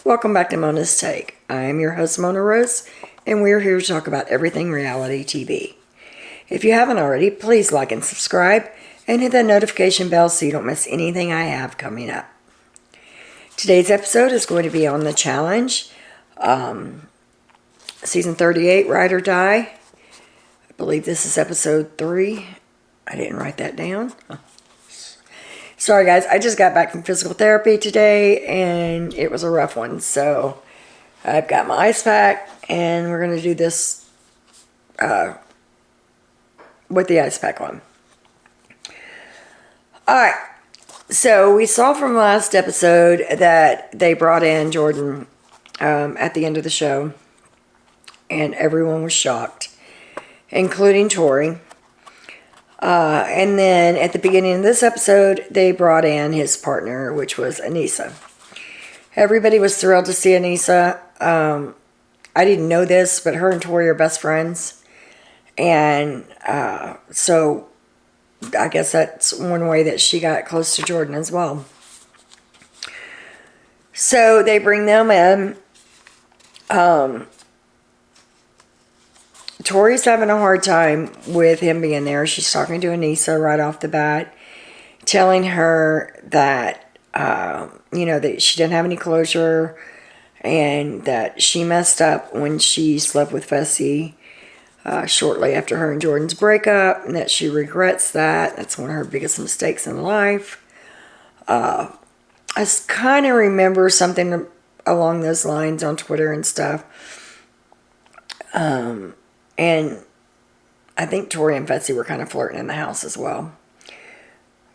Welcome back to Mona's Take. I am your host, Mona Rose, and we're here to talk about everything reality TV. If you haven't already, please like and subscribe, and hit that notification bell so you don't miss anything I have coming up. Today's episode is going to be on the Challange, season 38, Ride or Die. I believe this is episode 3. I didn't write that down. Sorry guys, I just got back from physical therapy today and it was a rough one. So I've got my ice pack and we're going to do this with the ice pack on. Alright, so we saw from last episode that they brought in Jordan at the end of the show and everyone was shocked, including Tori. And then at the beginning of this episode, they brought in his partner, which was Anissa. Everybody was thrilled to see Anissa. I didn't know this, but her and Tori are best friends. And so I guess that's one way that she got close to Jordan as well. So they bring them in. Tori's having a hard time with him being there. She's talking to Anissa right off the bat, telling her that, that she didn't have any closure and that she messed up when she slept with Fessy shortly after her and Jordan's breakup, and that she regrets that. That's one of her biggest mistakes in life. I kind of remember something along those lines on Twitter and stuff. And I think Tori and Fessy were kind of flirting in the house as well.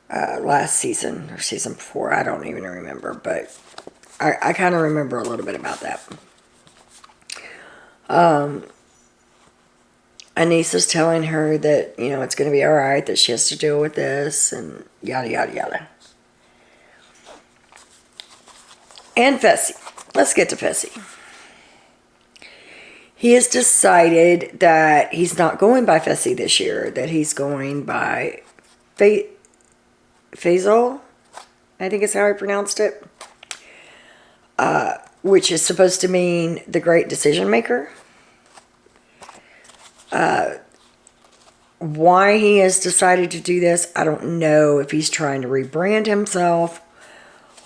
Last season, or season before, I don't even remember. But I kind of remember a little bit about that. Anissa's telling her that, it's going to be alright, that she has to deal with this, and yada, yada, yada. And Fessy. Let's get to Fessy. He has decided that he's not going by Fessy this year, that he's going by Faisal, I think is how I pronounced it, which is supposed to mean the great decision maker. Why he has decided to do this, I don't know if he's trying to rebrand himself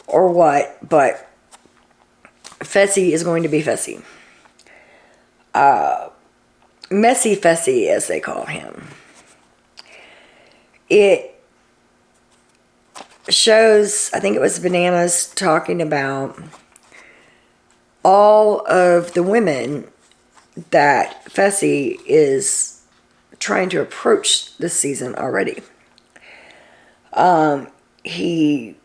or what, but Fessy is going to be Fessy. Messy Fessy, as they call him. It shows, I think it was Bananas talking about all of the women that Fessy is trying to approach this season already. He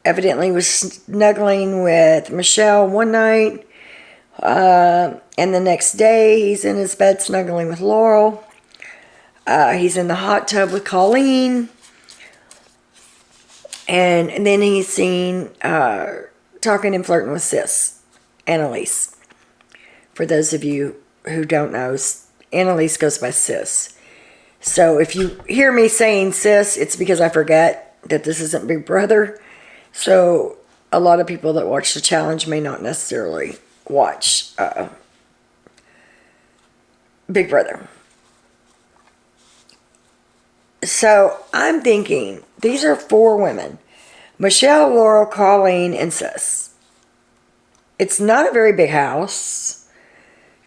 evidently was snuggling with Michelle one night. And the next day, he's in his bed snuggling with Laurel. He's in the hot tub with Colleen. And then he's seen talking and flirting with Sis, Annalise. For those of you who don't know, Annalise goes by Sis. So if you hear me saying Sis, it's because I forget that this isn't Big Brother. So a lot of people that watch the Challenge may not necessarily watch Big Brother. So I'm thinking these are 4 women: Michelle, Laurel, Colleen, and Sis. It's not a very big house.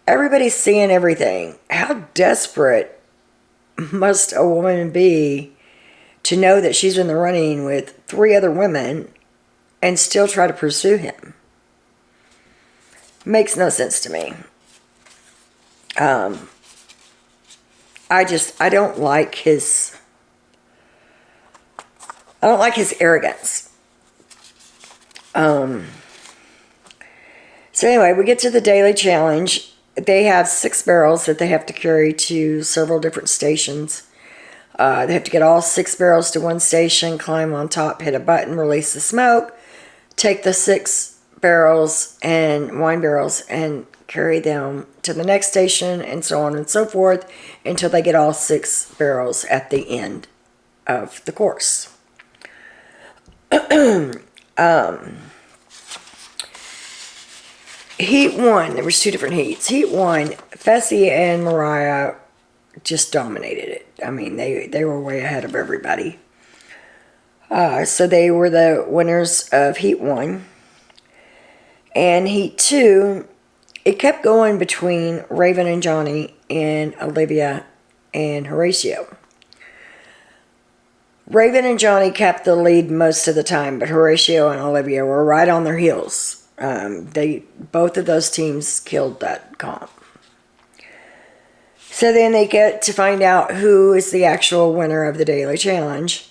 Everybody's seeing everything. How desperate must a woman be to know that she's in the running with 3 other women and still try to pursue him? Makes no sense to me. I don't like his arrogance. So anyway, we get to the daily challenge. They have 6 barrels that they have to carry to several different stations. They have to get all 6 barrels to one station, climb on top, hit a button, release the smoke, take the 6 barrels and wine barrels and carry them to the next station, and so on and so forth until they get all 6 barrels at the end of the course. Heat 1, there was 2 different heats. Heat 1, Fessy and Mariah just dominated it. I mean, they were way ahead of everybody. So they were the winners of Heat 1. And Heat 2, it kept going between Raven and Johnny and Olivia and Horatio. Raven and Johnny kept the lead most of the time, but Horatio and Olivia were right on their heels. Both of those teams killed that comp. So then they get to find out who is the actual winner of the daily challenge.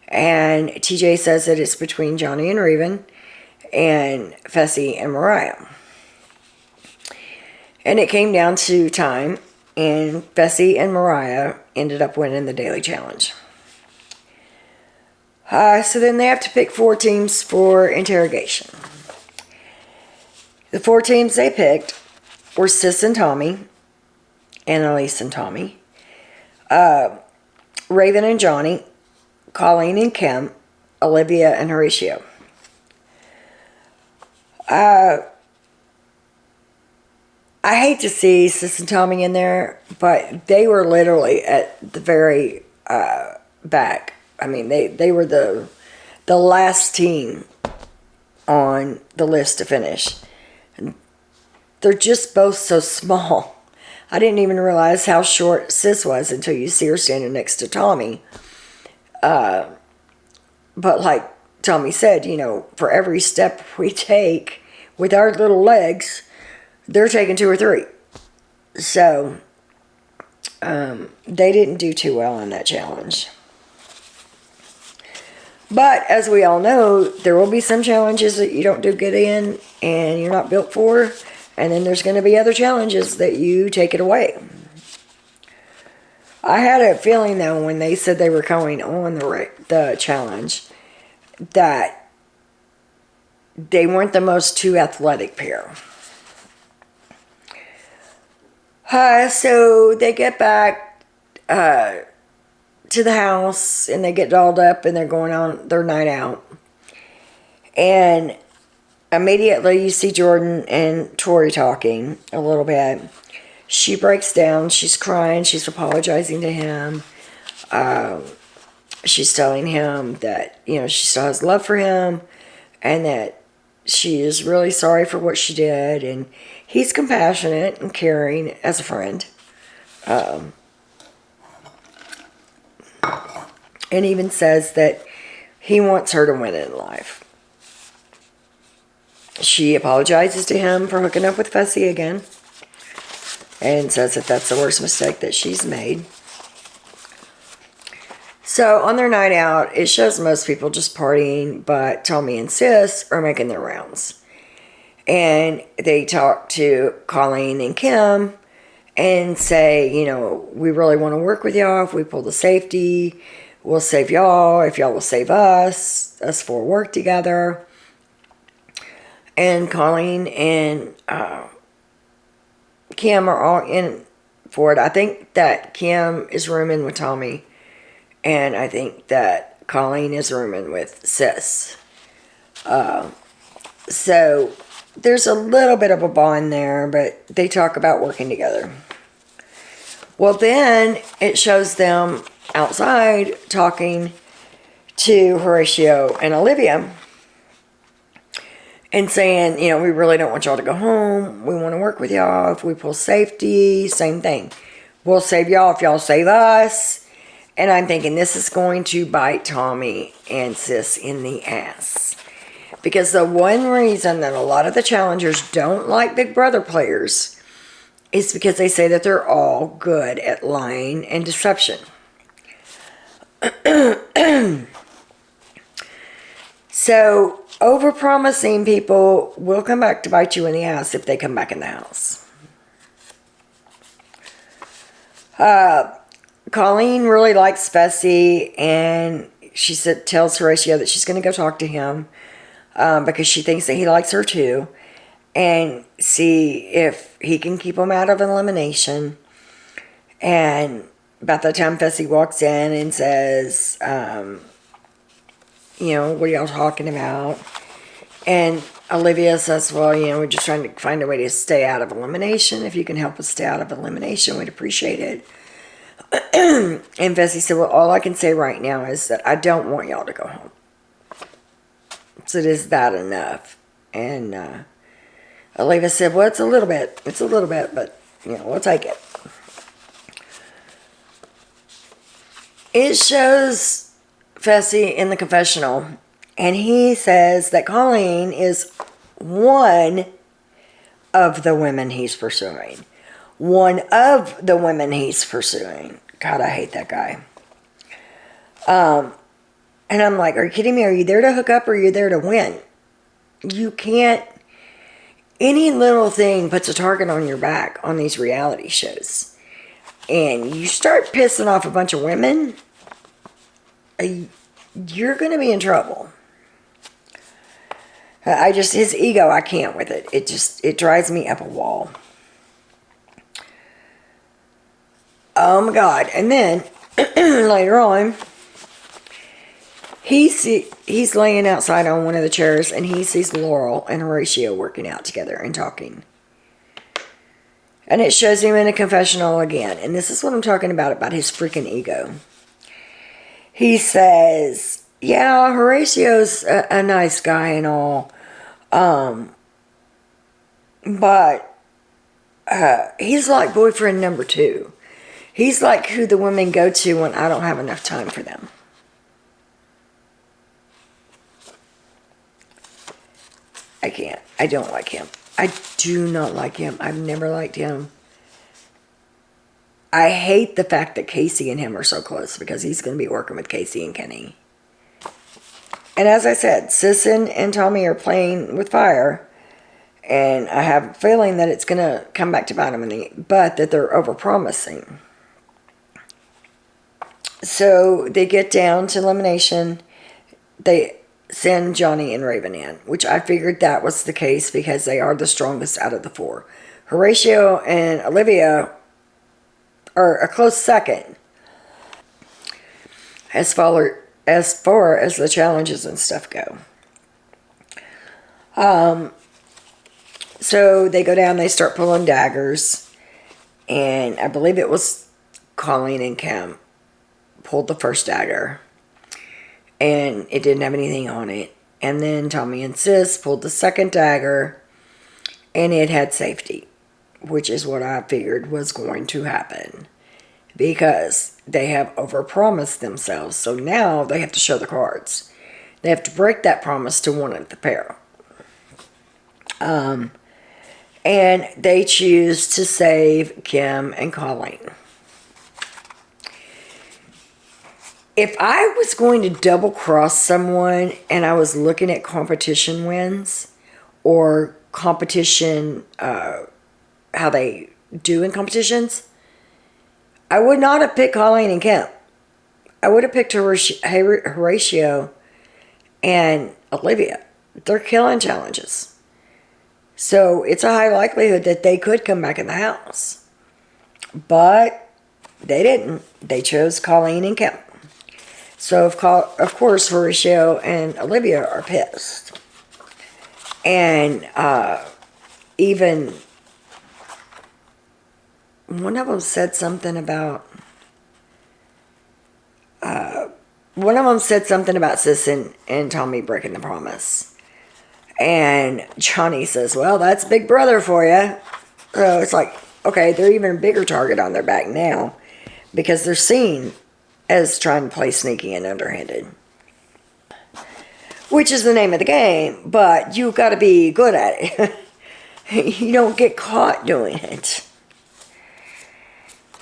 And TJ says that it's between Johnny and Raven and Fessy and Mariah. And it came down to time, and Fessy and Mariah ended up winning the daily challenge. So then they have to pick 4 teams for interrogation. The 4 teams they picked were Sis and Tommy, Annalise and Tommy, Raven and Johnny, Colleen and Kim, Olivia and Horatio. I hate to see Sis and Tommy in there, but they were literally at the very back. I mean, they were the last team on the list to finish. And they're just both so small. I didn't even realize how short Sis was until you see her standing next to Tommy. But like Tommy said, you know, for every step we take with our little legs, they're taking 2 or 3. So they didn't do too well on that challenge. But as we all know, there will be some challenges that you don't do good in and you're not built for. And then there's going to be other challenges that you take it away. I had a feeling, though, when they said they were going on the challenge, that they weren't the most 2 athletic pair. So they get back to the house, and they get dolled up, and they're going on their night out. And immediately you see Jordan and Tori talking a little bit. She breaks down. She's crying. She's apologizing to him. She's telling him that, you know, she still has love for him and that she is really sorry for what she did. And he's compassionate and caring as a friend. And even says that he wants her to win in life. She apologizes to him for hooking up with Fessy again. And says that that's the worst mistake that she's made. So on their night out, it shows most people just partying, but Tommy and Sis are making their rounds. And they talk to Colleen and Kim and say, you know, we really want to work with y'all. If we pull the safety, we'll save y'all. If y'all will save us 4 work together. And Colleen and Kim are all in for it. I think that Kim is rooming with Tommy, and I think that Colleen is rooming with Sis. So there's a little bit of a bond there, but they talk about working together. Well, then it shows them outside talking to Horatio and Olivia and saying, you know, we really don't want y'all to go home. We want to work with y'all. If we pull safety, same thing. We'll save y'all if y'all save us. And I'm thinking this is going to bite Tommy and Sis in the ass. Because the one reason that a lot of the challengers don't like Big Brother players is because they say that they're all good at lying and deception. So, overpromising people will come back to bite you in the ass if they come back in the house. Colleen really likes Fessy, and she tells Horatio that she's going to go talk to him because she thinks that he likes her too, and see if he can keep him out of elimination. And about the time Fessy walks in and says, you know, what are y'all talking about? And Olivia says, well, we're just trying to find a way to stay out of elimination. If you can help us stay out of elimination, we'd appreciate it. And Vesey said, well, all I can say right now is that I don't want y'all to go home. So it is bad enough. And Olivia said, well, it's a little bit, but, we'll take it. It shows Fessy in the confessional, and he says that Colleen is one of the women he's pursuing. One of the women he's pursuing. God, I hate that guy. And I'm like, are you kidding me? Are you there to hook up or are you there to win? You can't. Any little thing puts a target on your back on these reality shows. And you start pissing off a bunch of women, you're going to be in trouble. His ego, I can't with it. It drives me up a wall. Oh my God. And then, later on, he's laying outside on one of the chairs, and he sees Laurel and Horatio working out together and talking. And it shows him in a confessional again. And this is what I'm talking about his freaking ego. He says, yeah, Horatio's a nice guy and all. But he's like boyfriend number 2. He's like who the women go to when I don't have enough time for them. I can't. I don't like him. I do not like him. I've never liked him. I hate the fact that Casey and him are so close because he's going to be working with Casey and Kenny. And as I said, Sisson and Tommy are playing with fire. And I have a feeling that it's going to come back to bite them in the butt, that they're overpromising. So they get down to elimination. They send Johnny and Raven in, which I figured that was the case because they are the strongest out of the 4. Horatio and Olivia are a close second as far as the challenges and stuff go. So they go down, they start pulling daggers, and I believe it was Colleen and Kim pulled the first dagger, and it didn't have anything on it. And then Tommy and Sis pulled the second dagger, and it had safety, which is what I figured was going to happen because they have overpromised themselves. So now they have to show the cards. They have to break that promise to one of the pair. And they choose to save Kim and Colleen. If I was going to double cross someone and I was looking at competition wins or competition, how they do in competitions, I would not have picked Colleen and Kim. I would have picked Horatio and Olivia. They're killing challenges. So it's a high likelihood that they could come back in the house. But they didn't. They chose Colleen and Kim. So, of course, Horatio and Olivia are pissed. And even one of them said something about... Sis and Tommy breaking the promise. And Johnny says, well, that's Big Brother for you. So it's like, okay, they're even a bigger target on their back now because they're seen as trying to play sneaky and underhanded, which is the name of the game, but you've got to be good at it. You don't get caught doing it.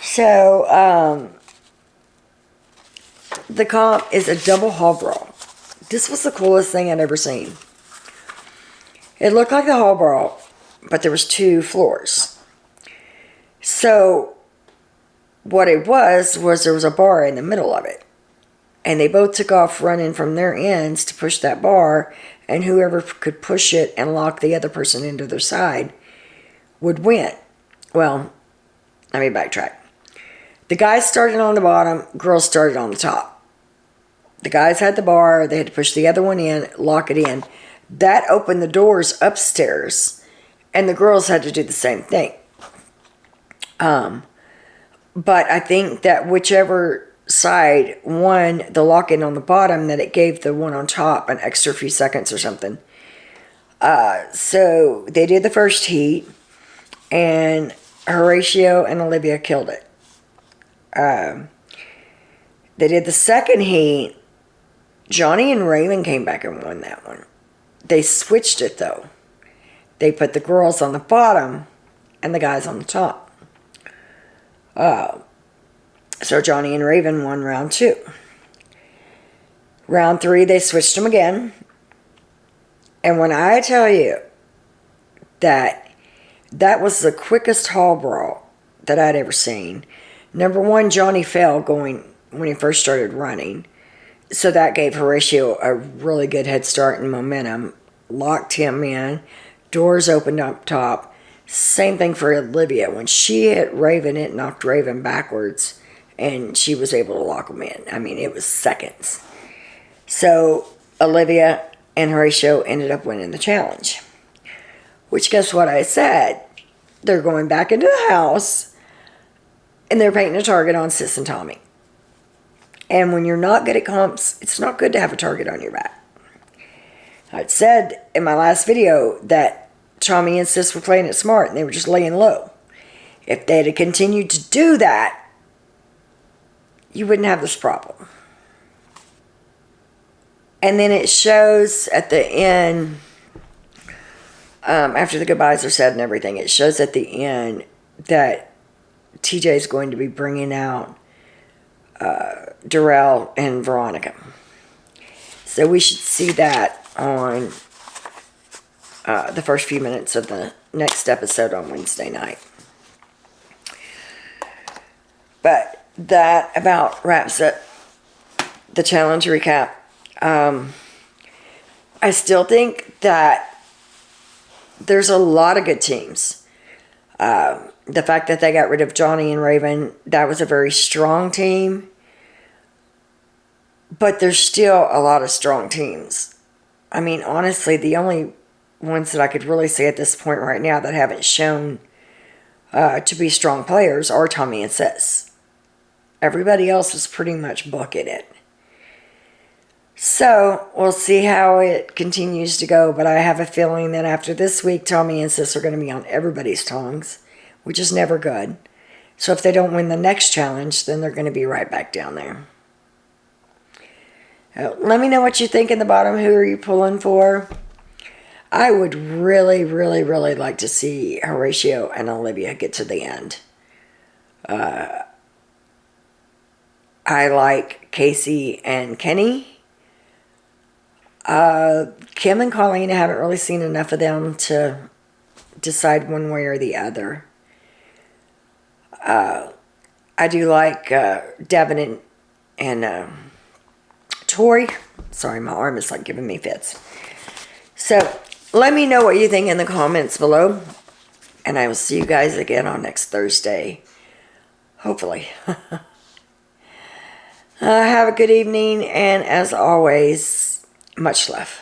So, the comp is a double hall brawl. This was the coolest thing I'd ever seen. It looked like the hall brawl, but there was 2 floors. So, what it was there was a bar in the middle of it. And they both took off running from their ends to push that bar, and whoever could push it and lock the other person into their side would win. Well, let me backtrack. The guys started on the bottom, girls started on the top. The guys had the bar, they had to push the other one in, lock it in. that opened the doors upstairs, and the girls had to do the same thing. But I think that whichever side won the lock-in on the bottom, that it gave the one on top an extra few seconds or something. So they did the first heat, and Horatio and Olivia killed it. They did the second heat. Johnny and Raven came back and won that one. They switched it, though. They put the girls on the bottom and the guys on the top. So Johnny and Raven won round 2. Round 3, they switched them again. And when I tell you that that was the quickest hall brawl that I'd ever seen. Number one, Johnny fell when he first started running. So that gave Horatio a really good head start and momentum. Locked him in. Doors opened up top. Same thing for Olivia. When she hit Raven, it knocked Raven backwards. And she was able to lock him in. I mean, it was seconds. So Olivia and Horatio ended up winning the challenge. Which, guess what I said? They're going back into the house. And they're painting a target on Sis and Tommy. And when you're not good at comps, it's not good to have a target on your back. I'd said in my last video that Tommy and Sis were playing it smart and they were just laying low. If they'd have continued to do that, you wouldn't have this problem. And then it shows at the end, after the goodbyes are said and everything, it shows at the end that TJ is going to be bringing out Darrell and Veronica. So we should see that on the first few minutes of the next episode on Wednesday night. But that about wraps up the challenge recap. I still think that there's a lot of good teams. The fact that they got rid of Johnny and Raven, that was a very strong team. But there's still a lot of strong teams. I mean, honestly, the only ones that I could really say at this point right now that haven't shown to be strong players are Tommy and Sis. Everybody else is pretty much bucking it. So, we'll see how it continues to go. But I have a feeling that after this week, Tommy and Sis are going to be on everybody's tongues, which is never good. So if they don't win the next challenge, then they're going to be right back down there. Let me know what you think in the bottom. Who are you pulling for? I would really, really, really like to see Horatio and Olivia get to the end. I like Casey and Kenny. Kim and Colleen, I haven't really seen enough of them to decide one way or the other. I do like Devin and Tori. Sorry, my arm is like giving me fits. So, let me know what you think in the comments below. And I will see you guys again on next Thursday. Hopefully. Have a good evening. And as always, much love.